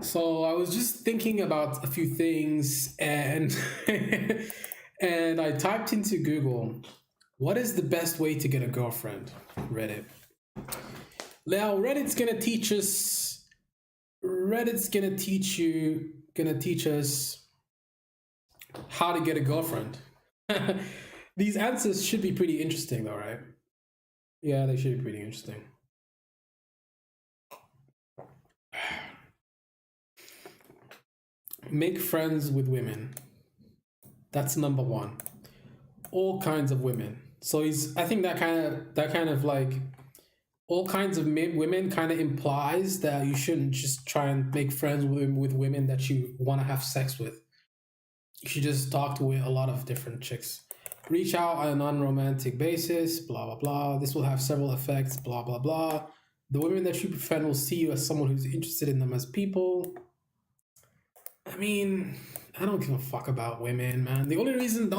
So I was just thinking about a few things and and I typed into Google, what is the best way to get a girlfriend? Reddit. Now Reddit's gonna teach us how to get a girlfriend. These answers should be pretty interesting though, right? Yeah, they should be pretty interesting. Make friends with women. That's number one. All kinds of women. So I think that kind of like all kinds of women kind of implies that you shouldn't just try and make friends with women that you want to have sex with. You should just talk to a lot of different chicks. Reach out on an unromantic basis, blah blah blah. This will have several effects, blah blah blah. The women that you befriend will see you as someone who's interested in them as people. I mean, I don't give a fuck about women, man. The only reason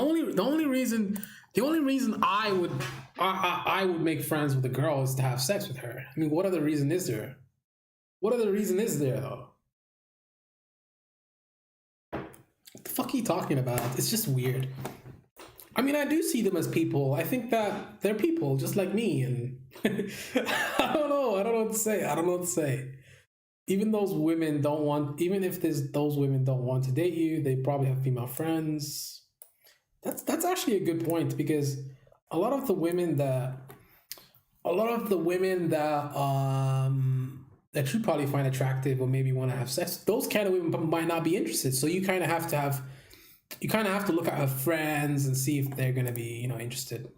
I would make friends with a girl is to have sex with her. I mean, what other reason is there? What other reason is there though? What the fuck are you talking about? It's just weird. I mean, I do see them as people. I think that they're people just like me, and I don't know. I don't know what to say. I don't know what to say. Even if those women don't want to date you, they probably have female friends. That's actually a good point because a lot of the women that a lot of the women that you probably find attractive or maybe want to have sex, those kind of women might not be interested. So you kind of have to look at her friends and see if they're gonna be interested.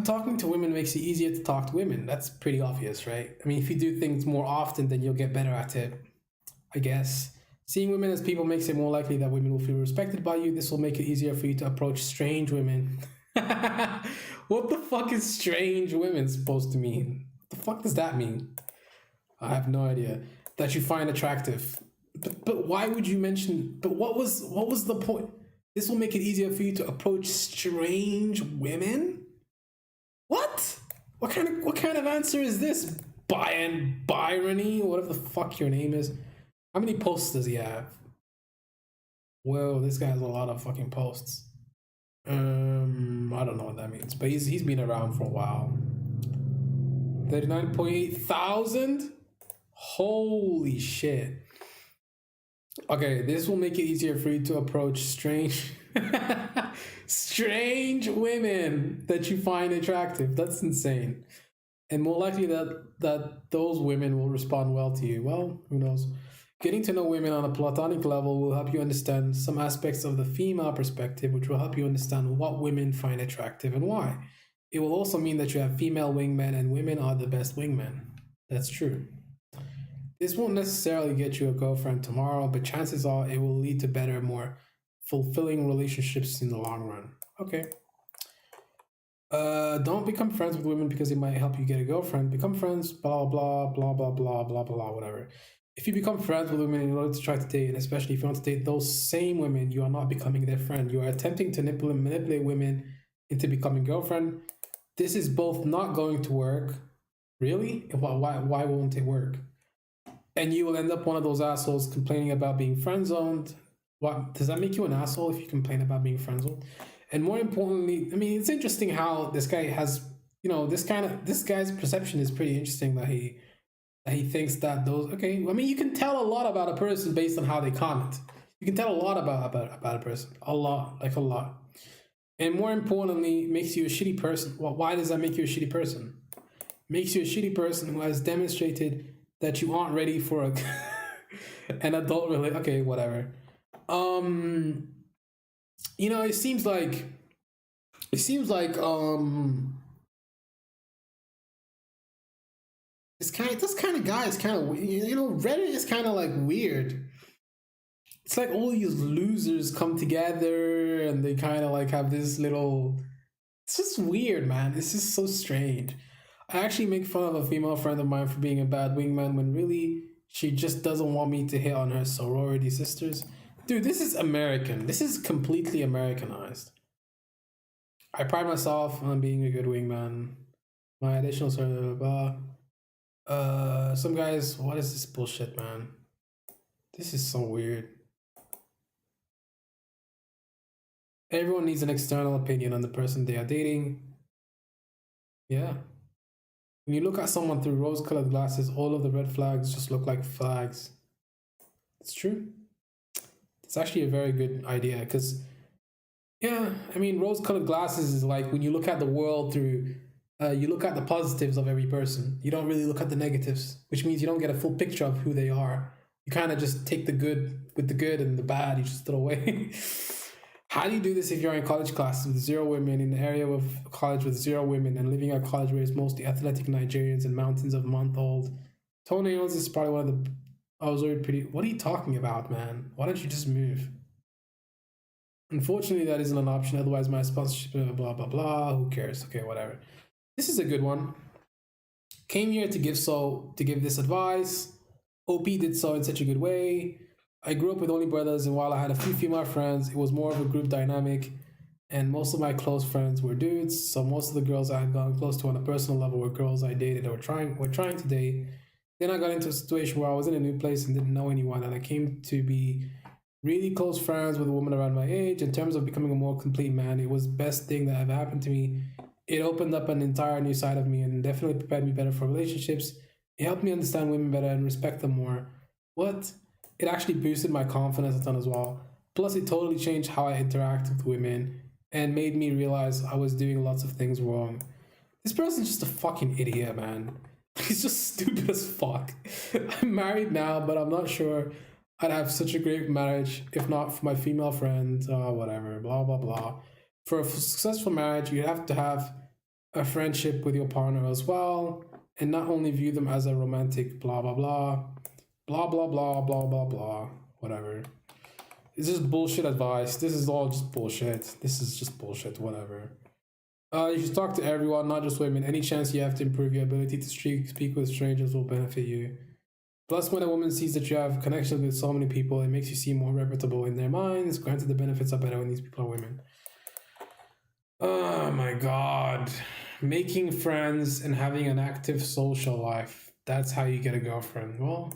Talking to women makes it easier to talk to women. That's pretty obvious, right? I mean, if you do things more often, then you'll get better at it, I guess. Seeing women as people makes it more likely that women will feel respected by you. This will make it easier for you to approach strange women. What the fuck is strange women supposed to mean? What the fuck does that mean? I have no idea. That you find attractive. But why would you mention? But what was the point? This will make it easier for you to approach strange women. What? What kind of answer is this? Byrony, whatever the fuck your name is. How many posts does he have? Whoa, this guy has a lot of fucking posts. I don't know what that means, but he's been around for a while. 39.8 thousand. Holy shit. Okay, this will make it easier for you to approach strange strange women that you find attractive. That's insane. And more likely that those women will respond well to you. Well, who knows? Getting to know women on a platonic level will help you understand some aspects of the female perspective, which will help you understand what women find attractive and why. It will also mean that you have female wingmen and women are the best wingmen. That's true. This won't necessarily get you a girlfriend tomorrow, but chances are it will lead to better, more fulfilling relationships in the long run. Okay. Don't become friends with women because it might help you get a girlfriend. Become friends, blah blah blah blah blah blah blah whatever. If you become friends with women in order to try to date, and especially if you want to date those same women, you are not becoming their friend. You are attempting to manipulate women into becoming girlfriend. This is both not going to work. Really? Why won't it work? And you will end up one of those assholes complaining about being friend zoned. What does that make you an asshole if you complain about being friend zoned? And more importantly, I mean, it's interesting how this guy has, this guy's perception is pretty interesting that he thinks that those. Okay, I mean, you can tell a lot about a person based on how they comment. You can tell a lot about a person, a lot, like a lot. And more importantly, it makes you a shitty person. Well, why does that make you a shitty person? Makes you a shitty person who has demonstrated that you aren't ready for an adult relationship. Okay, whatever. Um, it seems like this kind of guy is kind of Reddit is kind of like weird. It's like all these losers come together and they kind of like have this little. It's just weird, man. It's just so strange. I actually make fun of a female friend of mine for being a bad wingman when really she just doesn't want me to hit on her sorority sisters. Dude, this is American. This is completely Americanized. I pride myself on being a good wingman. My additional sort of blah. Some guys, what is this bullshit, man? This is so weird. Everyone needs an external opinion on the person they are dating. Yeah. When you look at someone through rose-colored glasses, all of the red flags just look like flags. It's true. It's actually a very good idea because, yeah, I mean, rose-colored glasses is like when you look at the world through, you look at the positives of every person. You don't really look at the negatives, which means you don't get a full picture of who they are. You kind of just take the good with the good and the bad, you just throw away. How do you do this if you're in college classes with 0 women, in the area of college with 0 women, and living at college where it's mostly athletic Nigerians and mountains of month-old? Toenails is probably one of the... I was already pretty... What are you talking about, man? Why don't you just move? Unfortunately, that isn't an option. Otherwise, my sponsorship, blah, blah, blah. Who cares? Okay, whatever. This is a good one. Came here to give this advice. OP did so in such a good way. I grew up with only brothers, and while I had a few female friends, it was more of a group dynamic, and most of my close friends were dudes, so most of the girls I had gotten close to on a personal level were girls I dated or were trying to date. Then I got into a situation where I was in a new place and didn't know anyone, and I came to be really close friends with a woman around my age. In terms of becoming a more complete man, it was the best thing that ever happened to me. It opened up an entire new side of me and definitely prepared me better for relationships. It helped me understand women better and respect them more. What? It actually boosted my confidence a ton as well. Plus, it totally changed how I interact with women and made me realize I was doing lots of things wrong. This person's just a fucking idiot, man. He's just stupid as fuck. I'm married now, but I'm not sure I'd have such a great marriage if not for my female friends, whatever, blah, blah, blah. For a successful marriage, you have to have a friendship with your partner as well, and not only view them as a romantic blah, blah, blah. Blah, blah, blah, blah, blah, blah, whatever. It's just bullshit advice. This is all just bullshit. This is just bullshit, whatever. You should talk to everyone, not just women. Any chance you have to improve your ability to speak with strangers will benefit you. Plus, when a woman sees that you have connections with so many people, it makes you seem more reputable in their minds. Granted, the benefits are better when these people are women. Oh my god. Making friends and having an active social life. That's how you get a girlfriend. Well,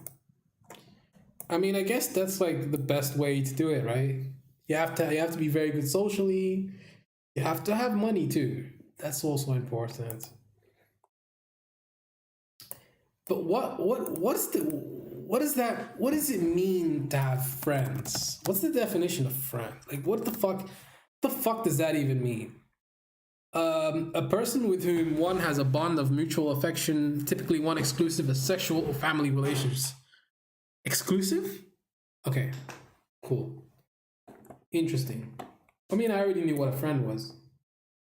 I mean, I guess that's like the best way to do it, right? You have to be very good socially. You have to have money too. That's also important. But what does it mean to have friends? What's the definition of friend? Like what the fuck does that even mean? A person with whom one has a bond of mutual affection, typically one exclusive of sexual or family relations. Exclusive? Okay, cool. Interesting. I mean, I already knew what a friend was.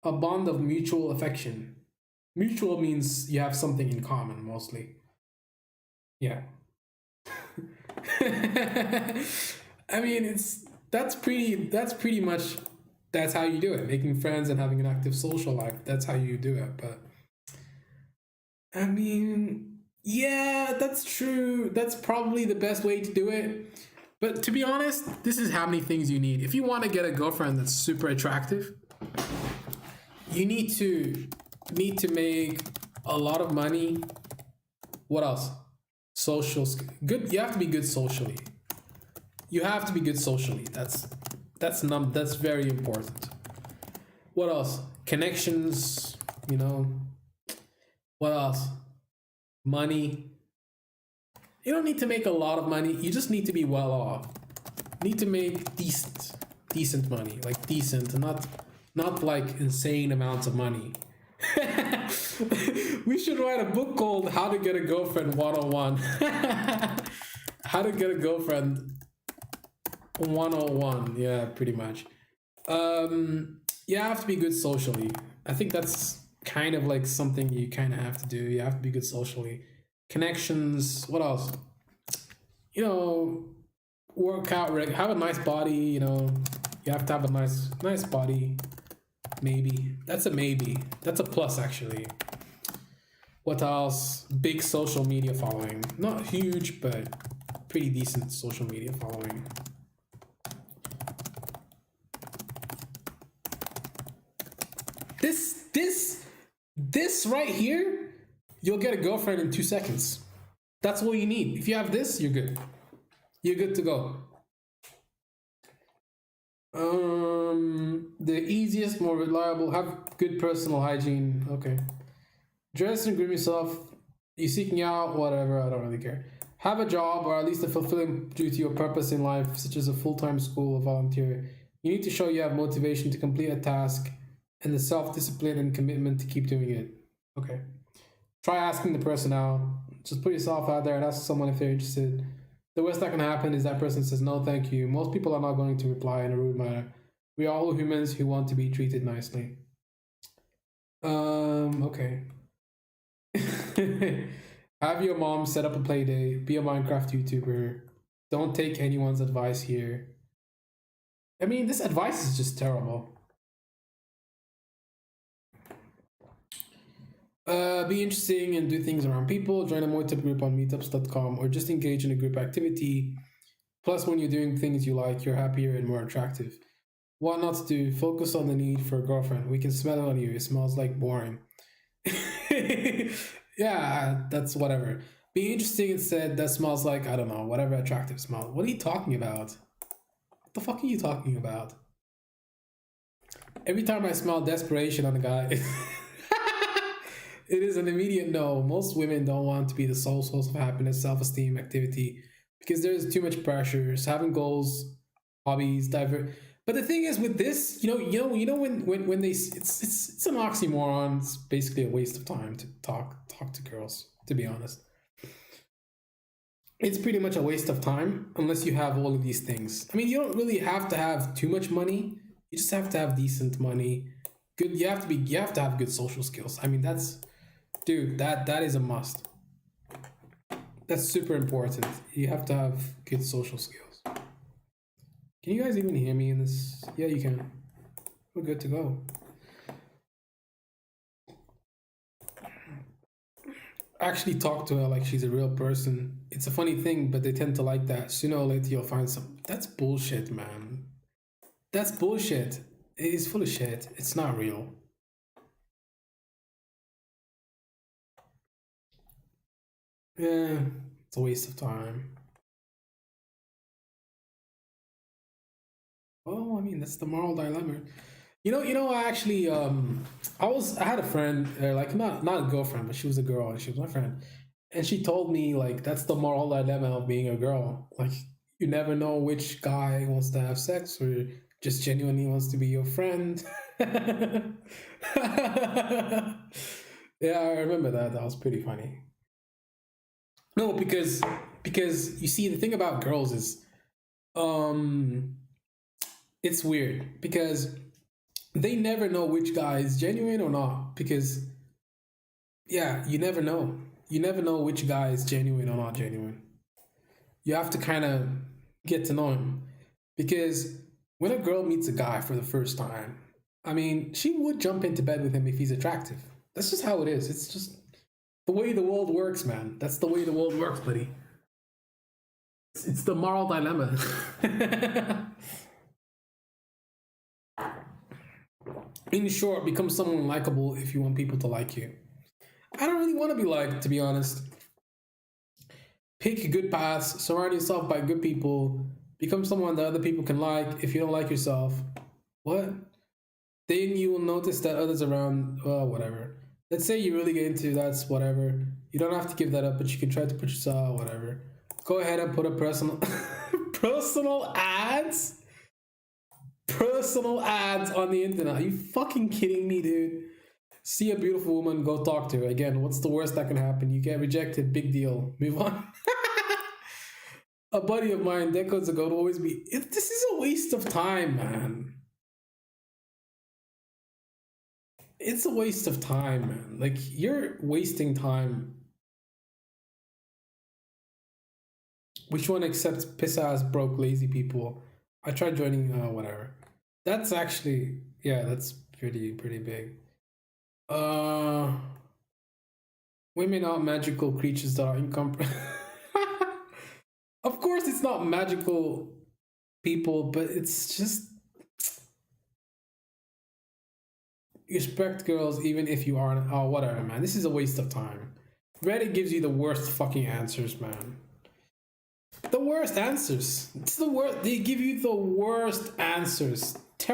A bond of mutual affection. Mutual means you have something in common, mostly. Yeah. I mean, that's pretty much that's how you do it. Making friends and having an active social life. That's how you do it. But I mean, yeah, that's true. That's probably the best way to do it. But to be honest, this is how many things you need. If you want to get a girlfriend that's super attractive, you need to make a lot of money. What else? Good. You have to be good socially. You have to be good socially. That's very important. What else? Connections, you know. What else? Money. You don't need to make a lot of money. You just need to be well off. You need to make decent money, like decent, not like insane amounts of money. We should write a book called How to Get a Girlfriend 101. How to Get a Girlfriend 101. Yeah, pretty much. You have to be good socially. I think that's kind of like something you kind of have to do. You have to be good socially. Connections. What else? You know, work out. Have a nice body. You know, you have to have a nice body. Maybe that's a maybe. That's a plus actually. What else? Big social media following. Not huge, but pretty decent social media following. This right here, you'll get a girlfriend in 2 seconds. That's all you need. If you have this, you're good. You're good to go. The easiest, more reliable, have good personal hygiene. Okay. Dress and groom yourself. You seeking out, whatever, I don't really care. Have a job or at least a fulfilling duty or purpose in life, such as a full-time school or volunteer. You need to show you have motivation to complete a task and the self-discipline and commitment to keep doing it. Okay. Try asking the person out. Just put yourself out there and ask someone if they're interested. The worst that can happen is that person says no thank you. Most people are not going to reply in a rude manner. We are all humans who want to be treated nicely. Okay. Have your mom set up a play date. Be a Minecraft YouTuber. Don't take anyone's advice here. I mean, this advice is just terrible. Be interesting and do things around people. Join a Moitip group on meetups.com or just engage in a group activity. Plus, when you're doing things you like, you're happier and more attractive. What not to do? Focus on the need for a girlfriend. We can smell it on you. It smells like boring. Yeah, that's whatever. Be interesting instead. That smells like, I don't know, whatever attractive smell. What are you talking about? What the fuck are you talking about? Every time I smell desperation on a guy, it is an immediate no. Most women don't want to be the sole source of happiness, self-esteem, activity, because there's too much pressure. So having goals, hobbies, divert. But the thing is, with this, when they, it's an oxymoron. It's basically a waste of time to talk to girls. To be honest, it's pretty much a waste of time unless you have all of these things. I mean, you don't really have to have too much money. You just have to have decent money. Good. You have to have good social skills. I mean, dude, that is a must. That's super important. You have to have good social skills. Can you guys even hear me in this? Yeah, you can. We're good to go. Actually talk to her like she's a real person. It's a funny thing, but they tend to like that. Sooner or later, you'll find some. That's bullshit, man. That's bullshit. It is full of shit. It's not real. Yeah, it's a waste of time. Well, I mean, that's the moral dilemma. I actually, I had a friend, like not a girlfriend, but she was a girl, and she was my friend, and she told me like that's the moral dilemma of being a girl. Like you never know which guy wants to have sex or just genuinely wants to be your friend. Yeah, I remember that. That was pretty funny. No, because you see, the thing about girls is, um, it's weird because they never know which guy is genuine or not because yeah, you never know. You never know which guy is genuine or not genuine. You have to kind of get to know him because when a girl meets a guy for the first time, I mean, she would jump into bed with him if he's attractive. That's just how it is. It's just the way the world works, man. That's the way the world works, buddy. It's the moral dilemma. In short, become someone likable if you want people to like you. I don't really want to be liked, to be honest. Pick good paths, surround yourself by good people, become someone that other people can like. If you don't like yourself, what? Then you will notice that others around, well, whatever. Let's say you really get into that's whatever. You don't have to give that up, but you can try to put yourself, whatever. Go ahead and put a personal personal ads? Personal ads on the internet. Are you fucking kidding me, dude? See a beautiful woman, go talk to her. Again, what's the worst that can happen? You get rejected, big deal. Move on. A buddy of mine decades ago would always be, this is a waste of time, man. It's a waste of time, man. Like, you're wasting time. Which one accepts piss ass, broke, lazy people? I tried joining, whatever. That's actually, yeah, that's pretty big. Women are magical creatures that are incomprehensible. Of course, it's not magical people, but it's just respect girls even if you aren't. Oh, whatever, man. This is a waste of time. Reddit gives you the worst fucking answers, man. The worst answers. It's the worst. They give you the worst answers.